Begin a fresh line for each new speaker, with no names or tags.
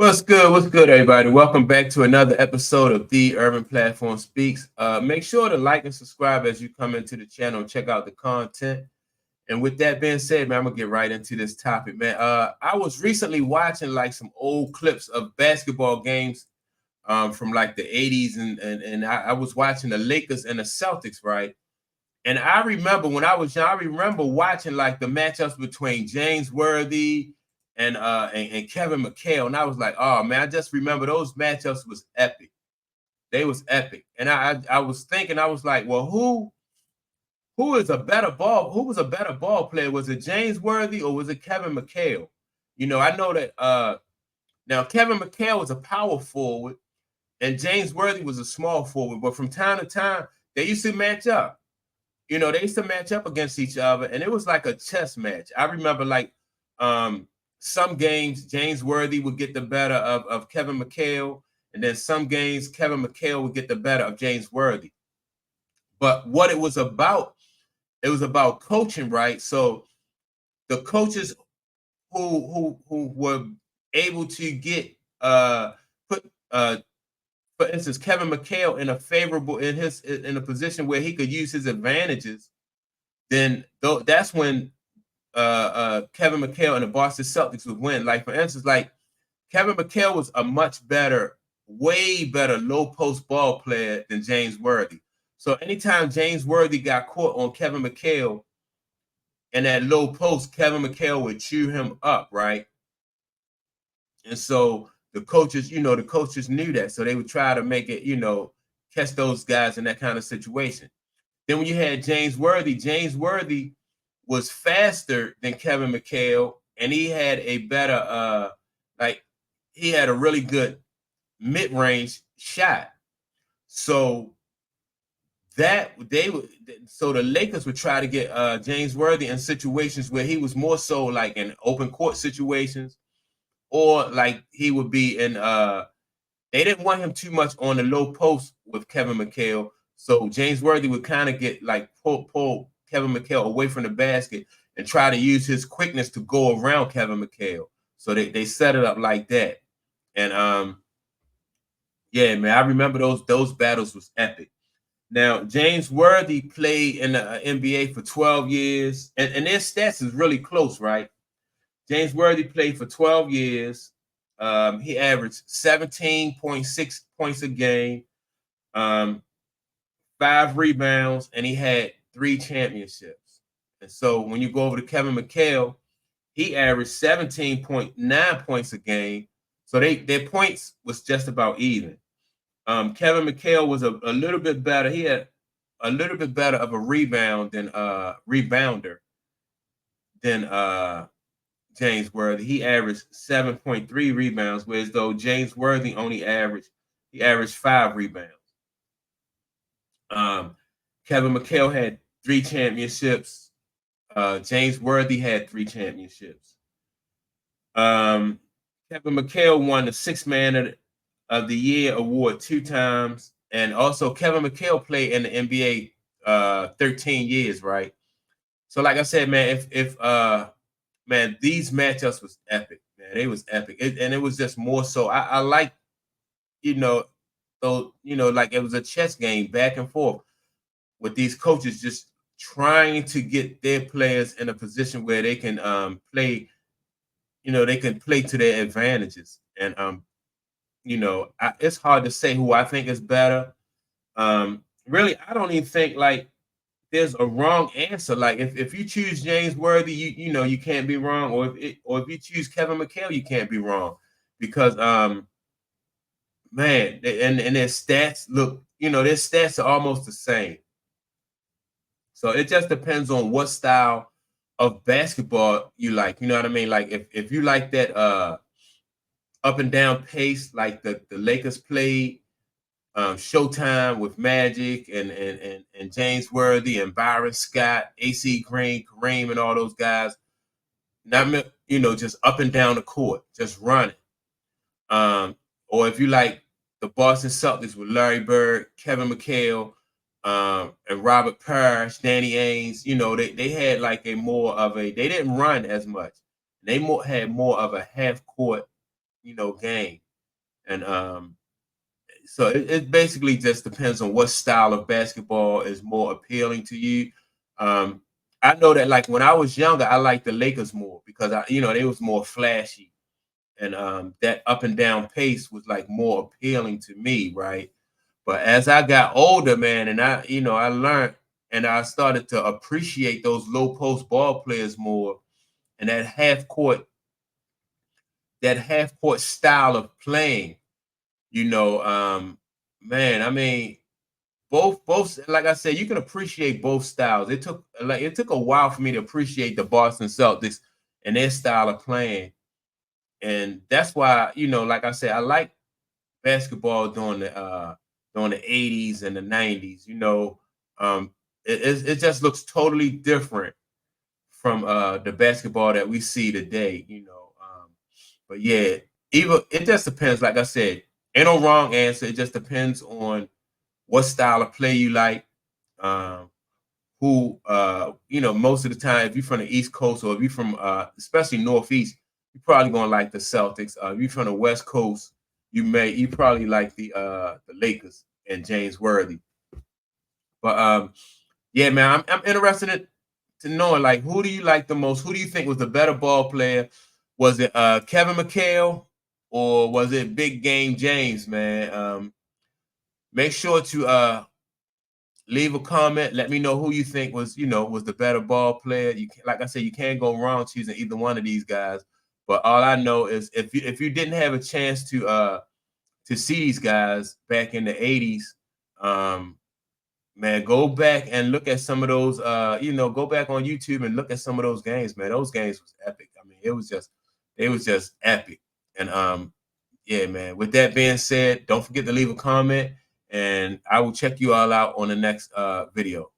What's good? What's good, everybody? Welcome back to another episode of The Urban Platform Speaks. Make sure to like and subscribe as you come into the channel and check out the content. And with that being said, man, I'm gonna get right into this topic, man. I was recently watching like some old clips of basketball games from like the 80s, and I was watching the Lakers and the Celtics, right? And I remember when I was young, I remember watching like the matchups between James Worthy and Kevin Mchale. And I was like, oh man, I just remember those matchups was epic. They was epic. And I was thinking, I was like, well, who was a better ball player? Was it James Worthy or was it Kevin Mchale? I know that now Kevin Mchale was a power forward and James Worthy was a small forward, but from time to time, they used to match up. They used to match up against each other, and it was like a chess match. I remember like some games James Worthy would get the better of Kevin Mchale, and then some games Kevin Mchale would get the better of James Worthy. But what it was about coaching, right? So the coaches who were able to get put for instance, Kevin Mchale in a position where he could use his advantages, then that's when Kevin Mchale and the Boston Celtics would win. Like for instance, like Kevin Mchale was a much better, way better low post ball player than James Worthy. So anytime James Worthy got caught on Kevin Mchale and that low post, Kevin Mchale would chew him up, right? And so the coaches knew that. So they would try to make it, catch those guys in that kind of situation. Then when you had James Worthy was faster than Kevin Mchale, and he had a better, he had a really good mid-range shot. So the Lakers would try to get James Worthy in situations where he was more so like in open court situations, or like he would be in they didn't want him too much on the low post with Kevin Mchale. So James Worthy would kind of get like pull Kevin Mchale away from the basket and try to use his quickness to go around Kevin Mchale. So they set it up like that. And yeah, man, I remember those battles was epic. Now, James Worthy played in the NBA for 12 years, and their stats is really close, right? James Worthy played for 12 years. He averaged 17.6 points a game, 5 rebounds, and he had 3 championships. And so when you go over to Kevin Mchale, he averaged 17.9 points a game. So their points was just about even. Kevin Mchale was a little bit better. He had a little bit better of a rebounder than James Worthy. He averaged 7.3 rebounds, whereas though James Worthy he averaged 5 rebounds. Kevin Mchale had 3 championships. James Worthy had 3 championships. Kevin Mchale won the Sixth Man of the Year award 2 times, and also Kevin Mchale played in the NBA 13 years, right? So, like I said, man, if man, these matchups was epic, man. They was epic, and it was just more so. I like, like it was a chess game back and forth with these coaches just trying to get their players in a position where they can play, they can play to their advantages. And it's hard to say who I think is better. Really, I don't even think like there's a wrong answer. Like if you choose James Worthy, you can't be wrong, or if you choose Kevin Mchale, you can't be wrong, because man, and their stats their stats are almost the same. So it just depends on what style of basketball you like. You know what I mean? Like if you like that up and down pace, like the Lakers played Showtime with Magic and James Worthy and Byron Scott, AC Green, Kareem, and all those guys. Not just up and down the court, just running. Or if you like the Boston Celtics with Larry Bird, Kevin Mchale, and Robert Parrish, Danny Ainge, they had like they didn't run as much. They had more of a half court game. And so it basically just depends on what style of basketball is more appealing to you. I know that like when I was younger, I liked the Lakers more because they was more flashy, and that up and down pace was like more appealing to me, right? But as I got older, man, and I learned and I started to appreciate those low post ball players more, and that half court style of playing, man, I mean, both like I said, you can appreciate both styles. It took a while for me to appreciate the Boston Celtics and their style of playing. And that's why, like I said, I like basketball during the 80s and the 90s. It just looks totally different from the basketball that we see today. But yeah, even it just depends. Like I said, ain't no wrong answer. It just depends on what style of play you like. Um, most of the time, if you're from the East Coast or if you're from especially Northeast, you're probably gonna like the Celtics. If you're from the West Coast, you probably like the Lakers and James Worthy. But yeah, man, I'm interested to know like who do you like the most? Who do you think was the better ball player? Was it Kevin Mchale or was it Big Game James, man? Make sure to leave a comment. Let me know who you think was the better ball player. Like I said, you can't go wrong choosing either one of these guys. But all I know is if you didn't have a chance to see these guys back in the 80s, man, go back and look at some of those. Go back on YouTube and look at some of those games, man. Those games was epic. I mean, it was just epic. And yeah, man. With that being said, don't forget to leave a comment, and I will check you all out on the next video.